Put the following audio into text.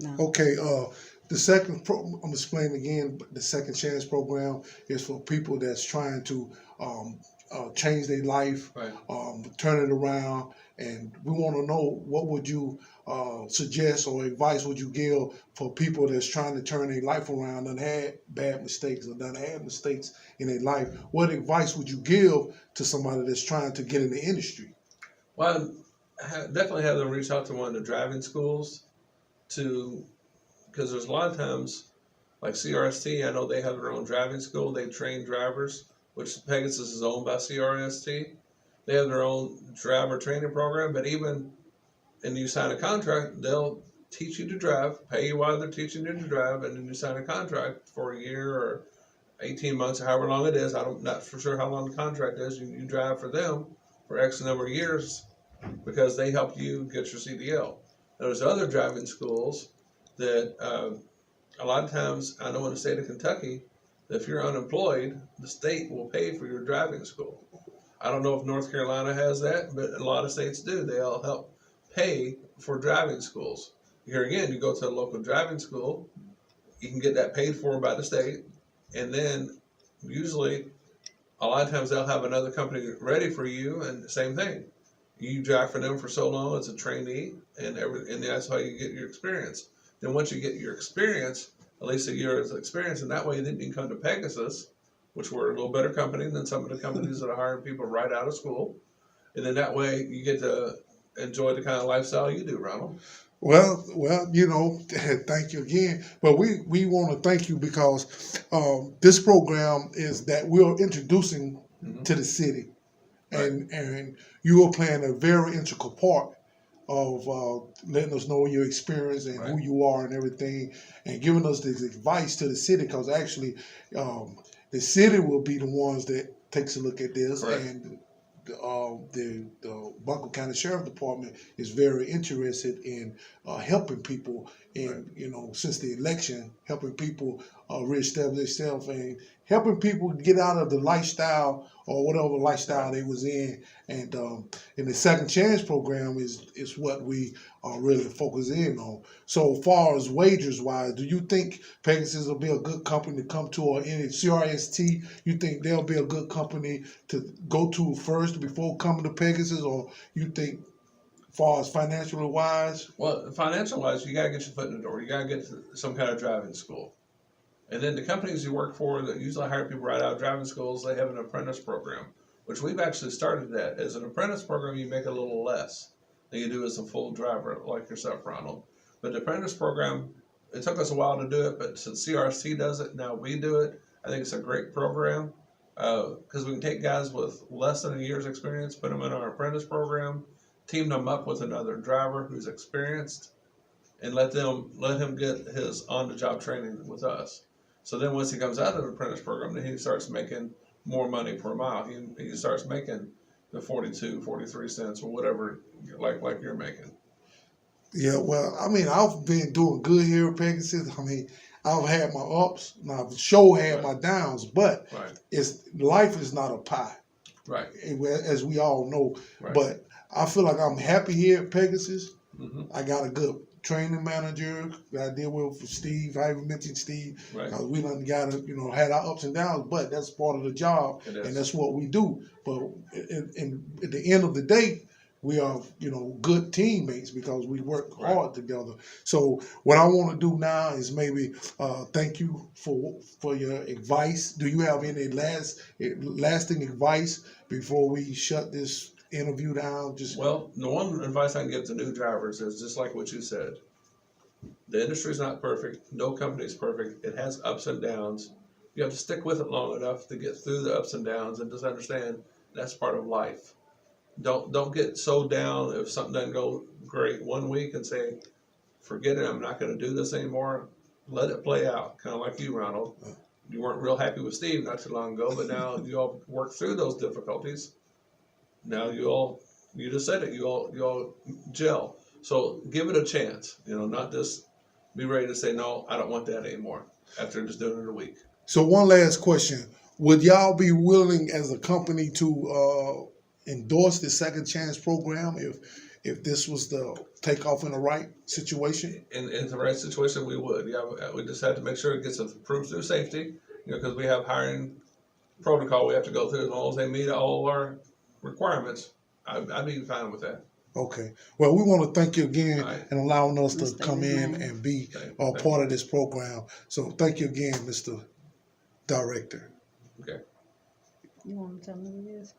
No. Okay, the second, I'm explaining again, the second chance program is for people that's trying to change their life, Right. turn it around, and we want to know what would you suggest or advice would you give for people that's trying to turn their life around and had bad mistakes or done had mistakes in their life. What advice would you give to somebody that's trying to get in the industry? Well, definitely have them reach out to one of the driving schools because there's a lot of times, like CRST, I know they have their own driving school. They train drivers, which Pegasus is owned by CRST. They have their own driver training program, but even and you sign a contract, they'll teach you to drive, pay you while they're teaching you to drive, and then you sign a contract for a year or 18 months or however long it is. I'm not for sure how long the contract is. You drive for them for X number of years because they help you get your CDL. There's other driving schools that a lot of times, I know in the state of Kentucky, if you're unemployed, the state will pay for your driving school. I don't know if North Carolina has that, but a lot of states do. They'll help pay for driving schools. Here again, you go to a local driving school, you can get that paid for by the state, and then usually a lot of times they'll have another company ready for you, and the same thing. You drive for them for so long as a trainee, and that's how you get your experience. Then once you get your experience, at least a year's experience, and that way then you can come to Pegasus, which we're a little better company than some of the companies that are hiring people right out of school. And then that way you get to enjoy the kind of lifestyle you do, Ronald. Well, you know, thank you again. But we want to thank you because this program is that we're introducing to the city, and you are playing a very integral part of letting us know your experience and who you are and everything, and giving us this advice to the city. Because actually, the city will be the ones that takes a look at this, and the Buncombe County Sheriff Department is very interested in helping people in, you know, since the election, helping people reestablish themselves and helping people get out of the lifestyle or whatever lifestyle they was in. And the second chance program is what we are really focusing in on. So as far as wages wise, do you think Pegasus will be a good company to come to, or any CRST, you think they'll be a good company to go to first before coming to Pegasus, or you think as far as financially wise? Well, financial wise, you got to get your foot in the door. You got to get to some kind of driving school. And then the companies you work for that usually hire people right out of driving schools, they have an apprentice program, which we've actually started that. As an apprentice program, you make a little less than you do as a full driver like yourself, Ronald. But the apprentice program, it took us a while to do it, but since CRC does it, now we do it. I think it's a great program because we can take guys with less than a year's experience, put them in our apprentice program, team them up with another driver who's experienced, and let him get his on-the-job training with us. So then once he comes out of the apprentice program, then he starts making more money per mile. He starts making the 42, 43 cents or whatever like you're making. Yeah, well, I mean, I've been doing good here at Pegasus. I mean, I've had my ups, and I've sure had my downs, but life is not a pie. Right. As we all know. But I feel like I'm happy here at Pegasus. I got a good training manager that I deal with Steve. I even mentioned Steve. Because we done got to, had our ups and downs, but that's part of the job, and that's what we do. But at the end of the day, we are, good teammates because we work hard together. So what I want to do now is maybe thank you for your advice. Do you have any lasting advice before we shut this interview down? Well, the one advice I can give to new drivers is just like what you said. The industry is not perfect. No company is perfect. It has ups and downs. You have to stick with it long enough to get through the ups and downs and just understand that's part of life. Don't get so down if something doesn't go great one week and say, forget it, I'm not going to do this anymore. Let it play out, kind of like you, Ronald. You weren't real happy with Steve not too long ago, but now you all work through those difficulties. Now you just said it, you all gel. So give it a chance, not just be ready to say, no, I don't want that anymore after just doing it a week. So one last question. Would y'all be willing as a company to endorse the second chance program if this was the takeoff in the right situation? In the right situation, we would. Yeah, we just have to make sure it gets approved through safety, because we have hiring protocol we have to go through. As long as they meet all our requirements, I'd be fine with that. Okay. Well, we want to thank you again Right. and allowing us to Mr. come in Design. and be Thank part of this program. So thank you again, Mr. Director. Okay. You want to tell me who it is?